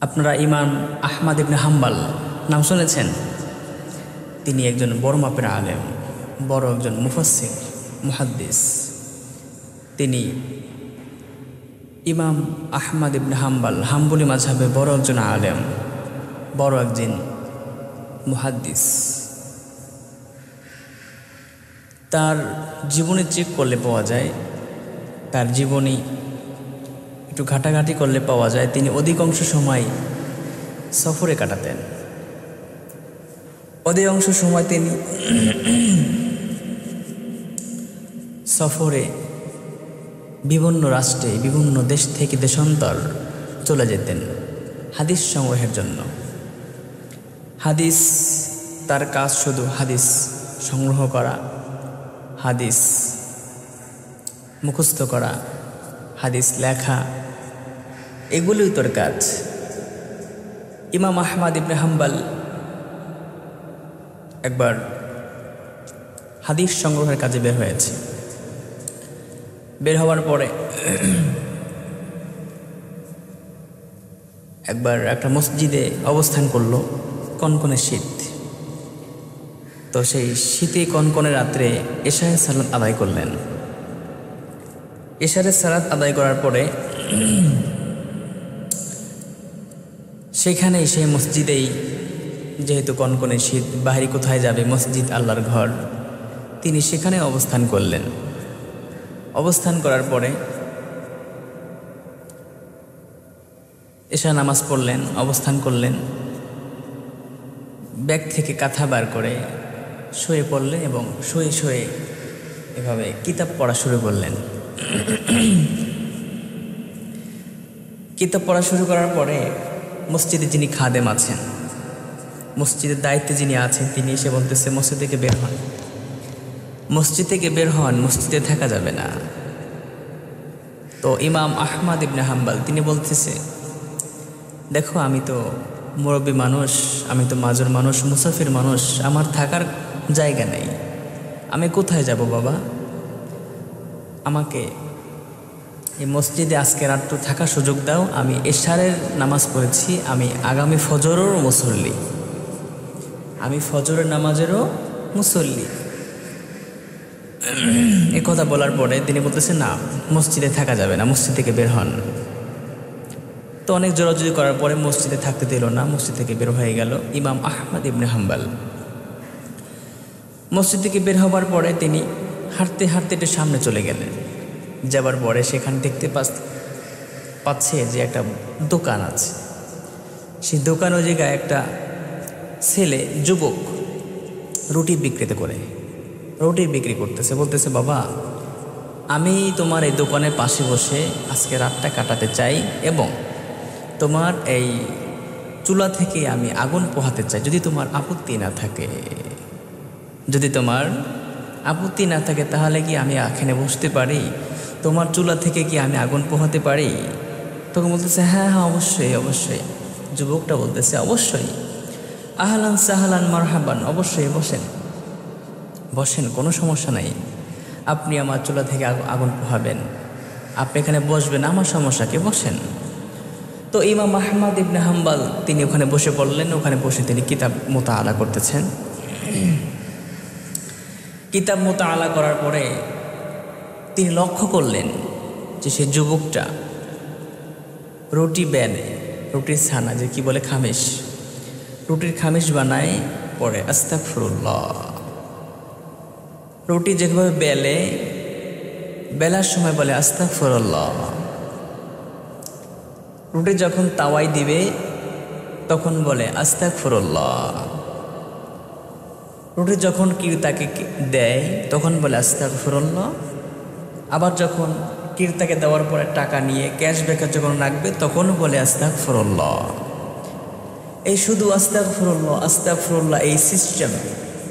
আপনারা ইমাম আহমদ ইবনে হাম্বল নাম শুনেছেন? তিনি একজন বড় মাপের আলেম, বড় একজন মুফাসসির, মুহাদ্দিস। তিনি ইমাম আহমদ ইবনে হাম্বল হাম্বলি মাযহাবে বড় একজন আলেম, বড় একজন মুহাদ্দিস। তার জীবনী চেক করলে পাওয়া যায়, তার জীবনী একটু ঘাটাঘাটি করলে পাওয়া যায় তিনি অধিকাংশ সময় সফরে কাটাতেন। অধিকাংশ সময় তিনি সফরে বিভিন্ন রাষ্ট্রে, বিভিন্ন দেশ থেকে দেশান্তর চলে যেতেন হাদিস সংগ্রহের জন্য। হাদিস, তার কাজ শুধু হাদিস সংগ্রহ করা, হাদিস মুখস্থ করা, হাদিস লেখা, এগুলোই তোর কাজ। ইমাম আহমদ ইবনে হাম্বল একবার হাদিস সংগ্রহের কাজে বের হয়েছে। বের হওয়ার পরে একবার একটা মসজিদে অবস্থান করলো। কনকনে শীত, তো সেই শীতে কনকনে রাত্রে এশারের সালাত আদায় করলেন। এশারের সালাত আদায় করার পরে সেখানেই, সেই মসজিদেই, যেহেতু কনকনে শীত, বাহিরে কোথায় যাবে, মসজিদ আল্লাহর ঘর, তিনি সেখানে অবস্থান করলেন। অবস্থান করার পরে এশা নামাজ পড়লেন, অবস্থান করলেন। ব্যাগ থেকে কাঁথা বার করে শুয়ে পড়লেন এবং শুয়ে শুয়ে এভাবে কিতাব পড়া শুরু করলেন। কিতাব পড়া শুরু করার পরে মসজিদে যিনি খাদেম আছেন, মসজিদের দায়িত্বে যিনি আছেন, তিনি এসে বলতেছে, মসজিদ থেকে বের হন, মসজিদ থেকে বের হন, মসজিদে থাকা যাবে না। তো ইমাম আহমদ ইবনে হাম্বল তিনি বলতেছে, দেখো আমি তো মুরব্বী মানুষ, আমি তো মাজুর মানুষ, মুসাফির মানুষ, আমার থাকার জায়গা নেই, আমি কোথায় যাব বাবা? আমাকে এই মসজিদে আজকে রাত্র থাকার সুযোগ দাও। আমি এশারের নামাজ পড়েছি, আমি আগামী ফজরেরও মুসল্লি, আমি ফজরের নামাজেরও মুসল্লি। এ কথা বলার পরে তিনি বলতেছে, না, মসজিদে থাকা যাবে না, মসজিদ থেকে বের হন। তো অনেক জোরাজুরি করার পরে মসজিদে থাকতে দিল না, মসজিদ থেকে বের হয়ে গেল ইমাম আহমদ ইবনে হাম্বল। মসজিদ থেকে বের হবার পরে তিনি হাঁটতে হাঁটতে একটু সামনে চলে গেলেন। যাবার পরে সেখানে দেখতে পাচ্ছে যে একটা দোকান আছে। সেই দোকান, ওই জায়গায় একটা ছেলে, যুবক, রুটি বিক্রি করতেছে। বলতেছে, বাবা, আমি তোমার এই দোকানের পাশে বসে আজকে রাতটা কাটাতে চাই এবং তোমার এই চুলা থেকে আমি আগুন পোহাতে চাই, যদি তোমার আপত্তি না থাকে। যদি তোমার আপত্তি না থাকে তাহলে কি আমি এখানে বসতে পারি? তোমার চুলা থেকে কি আমি আগুন পোহাতে পারি? তখন বলতেছে, হ্যাঁ হ্যাঁ, অবশ্যই অবশ্যই। যুবকটা বলতেছে, অবশ্যই, আহলান সাহলান মারহাবান, অবশ্যই বসেন বসেন, কোনো সমস্যা নাই। আপনি আমার চুলা থেকে আগুন পোহাবেন, আপনি এখানে বসবেন, আমার সমস্যা কি, বসেন। তো ইমাম আহমদ ইবনে হাম্বল তিনি ওখানে বসে পড়লেন। ওখানে বসে তিনি কিতাব মুতাআলা করতেছেন। কিতাব মুতাআলা করার পরে তিনি লক্ষ্য করলেন যে সে যুবকটা রুটি বেনে, রুটির ছানা, যে কি বলে, খামিশ, রুটির খামিশ বানায়, পরে আস্তাগফিরুল্লাহ। রুটি যেভাবে বেলার সময় বলে আস্তাগফিরুল্লাহ। রুটি যখন তাওয়ায় দিবে তখন বলে আস্তাগফিরুল্লাহ। রুটি যখন কিরতাকে দেয় তখন বলে আস্তাগফিরুল্লাহ। আবার যখন কিরতাকে দেওয়ার পরে টাকা নিয়ে ক্যাশব্যাকে যখন রাখবে তখন বলে আস্তাগফিরুল্লাহ। এই শুধু আস্তাগফিরুল্লাহ, এই সিস্টেম,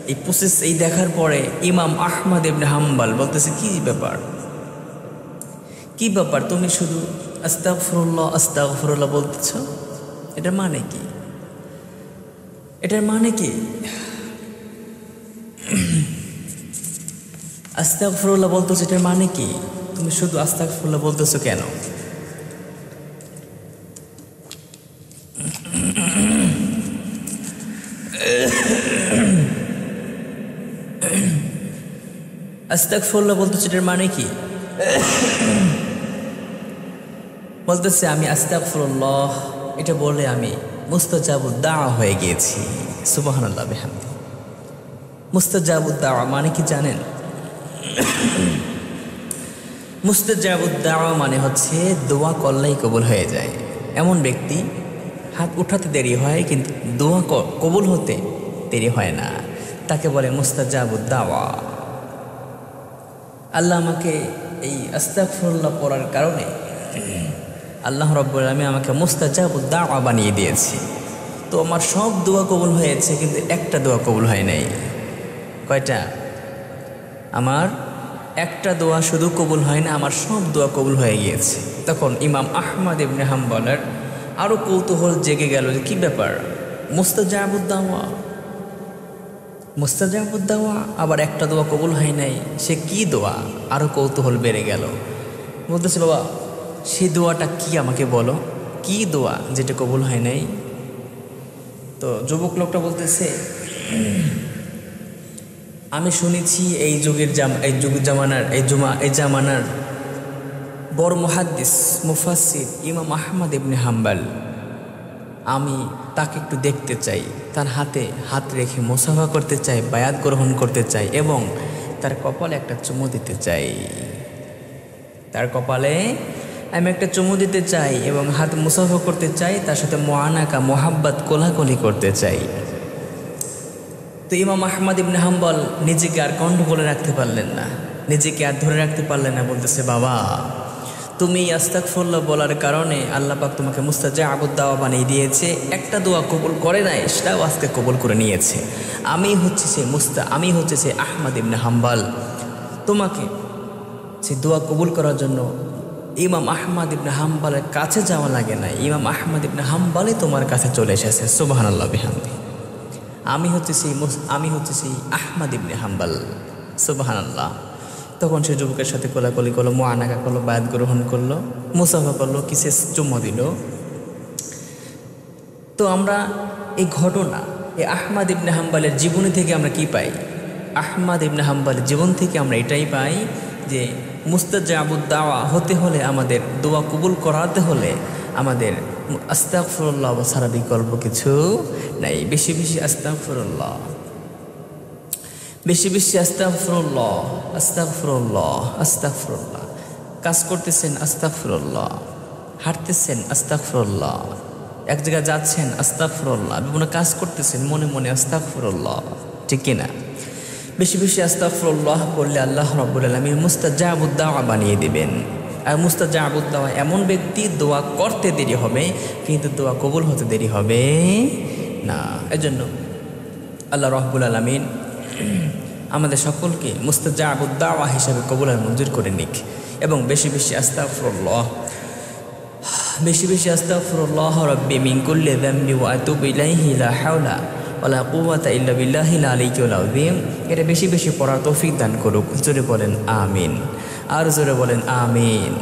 এই প্রসেস, এই দেখার পরে ইমাম আহমদ ইবনে হাম্বল বলতেছে, কি ব্যাপার, তুমি শুধু আস্তাগফিরুল্লাহ বলতেছ, এটার মানে কি? আস্তাগফিরুল্লাহ বলতেছ, এটার মানে কি? তুমি শুধু আস্তাগফিরুল্লাহ বলতেছো কেন? আস্তাগফিরুল্লাহ বলতেছে এটার মানে কি? বলতেছে আমি আস্তাগফিরুল্লাহ এটা বলে আমি মুস্তাজাবুদ দাওয়া হয়ে গিয়েছি। সুবহানাল্লাহ বিহামদি। মুস্তাজাবুদ দাওয়া মানে কি জানেন? মুস্তাজাবুদ দাওয়া মানে হচ্ছে দোয়া করলেই কবুল হয়ে যায় এমন ব্যক্তি। হাত উঠাতে দেরি হয় কিন্তু দোয়া কবুল হতে দেরি হয় না, তাকে বলে মুস্তাজাবুদ দাওয়া। আল্লাহ আমাকে এই আস্তাগফিরুল্লাহ পড়ার কারণে আল্লাহ রাব্বুল আলামিন আমাকে মুস্তাজাবুদ দাওয়া বানিয়ে দিয়েছে। তো আমার সব দোয়া কবুল হয়েছে কিন্তু একটা দোয়া কবুল হয় নাই। কয়টা? আমার একটা দোয়া শুধু কবুল হয় না, আমার সব দোয়া কবুল হয়ে গিয়েছে। তখন ইমাম আহমদ ইবনে হাম্বলের আরও কৌতূহল জেগে গেল যে কী ব্যাপার, মুস্তাজাবুদ দাওয়া, মুস্তাজাবুদ দাওয়া, আবার একটা দোয়া কবুল হয় নাই, সে কি দোয়া? আরও কৌতূহল বেড়ে গেল। বলতেছে বাবা সেই দোয়াটা কি আমাকে বলো, কি দোয়া যেটা কবুল হয় নাই? তো যুবক লোকটা বলতেছে আমি শুনেছি এই জামানার বড় মুহাদ্দিস মুফাসসির ইমাম আহমদ ইবনে হাম্বল, আমি তাকে একটু দেখতে চাই, তার হাতে হাত রেখে মুসাফা করতে চাই, বায়াত গ্রহণ করতে চাই এবং তার কপালে একটা চুমু দিতে চাই। তার কপালে আমি একটা চুমু দিতে চাই এবং হাত মুসাফা করতে চাই, তার সাথে মুআনাকা মোহাব্বত কোলাকুলি করতে চাই। তো ইমাম আহমদ ইবনে হাম্বল নিজেকে আর কন্ট্রোলে রাখতে পারলেন না, নিজেকে আর ধরে রাখতে পারলেন না। বলতেছে বাবা তুমি আস্তাগফিরুল্লাহ বলার কারণে আল্লাহ পাক তোমাকে মুস্তাজাবুদ দাওয়া বানিয়ে দিয়েছে, একটা দোয়া কবুল করে নাই সেটাও আজকে কবুল করে নিয়েছে। আমি হচ্ছে সে আহমদ ইবনে হাম্বল, তোমাকে সে দোয়া কবুল করার জন্য ইমাম আহমদ ইবনে হাম্বলের কাছে যাওয়া লাগে না, ইমাম আহমদ ইবনে হাম্বলই তোমার কাছে চলে এসেছে। সুবহানাল্লাহ বিহামদি। আমি হচ্ছে সেই আহমদ ইবনে হাম্বল। সুবহানাল্লাহ। তখন সে যুবকের সাথে কোলাকুলি করলো, মুআনাকা করলো, বায়াত গ্রহণ করলো, মুসাফা করলো, কিসে চুম্মা দিল। তো আমরা এই ঘটনা এই আহমদ ইবনে হাম্বলের জীবনী থেকে আমরা কি পাই? আহমদ ইবনে হাম্বলের জীবন থেকে আমরা এটাই পাই যে মুস্তাজাবুদ দাওয়া হতে হলে, আমাদের দোয়া কবুল করাতে হলে আমাদের আস্তাগফিরুল্লাহ ছাড়া বিকল্প কিছু নাই। বেশি বেশি আস্তাগফিরুল্লাহ, বেশি বেশি আস্তাগফিরুল্লাহ, আস্তাগফিরুল্লাহ, আস্তাগফিরুল্লাহ। কাজ করতেছেন আস্তাগফিরুল্লাহ, হাঁটতেছেন আস্তাগফিরুল্লাহ, এক জায়গায় যাচ্ছেন আস্তাগফিরুল্লাহ, বিভিন্ন কাজ করতেছেন মনে মনে আস্তাগফিরুল্লাহ, ঠিক কিনা? বেশি বেশি আস্তাগফিরুল্লাহ করলে আল্লাহ রাব্বুল আলামিন মুস্তাজাবুদ দাওয়া বানিয়ে দিবেন। আর মুস্তাজাবুদ দাওয়া এমন ব্যক্তি দোয়া করতে দেরি হবে কিন্তু দোয়া কবুল হতে দেরি হবে না। এজন্য আল্লাহ রাব্বুল আলামিন আমাদের সকলকে মুস্তাজাবুদ দাওয়া হিসাবে কবুল আর মঞ্জুর করে নিক। এবং বেশি বেশি আস্তাগফিরুল্লাহ, বেশি বেশি আস্তাগফিরুল্লাহ রাব্বি মিন কুল্লি যামবি ওয়া আতুবু ইলাইহি লা হাওলা ওয়ালা কুওয়াতা ইল্লা বিল্লাহিল আলিয়্যিল আযীম। এটা বেশি বেশি পড়ার তৌফিক দান করুক। জোরে বলেন আমিন, আর জোরে বলেন আমিন।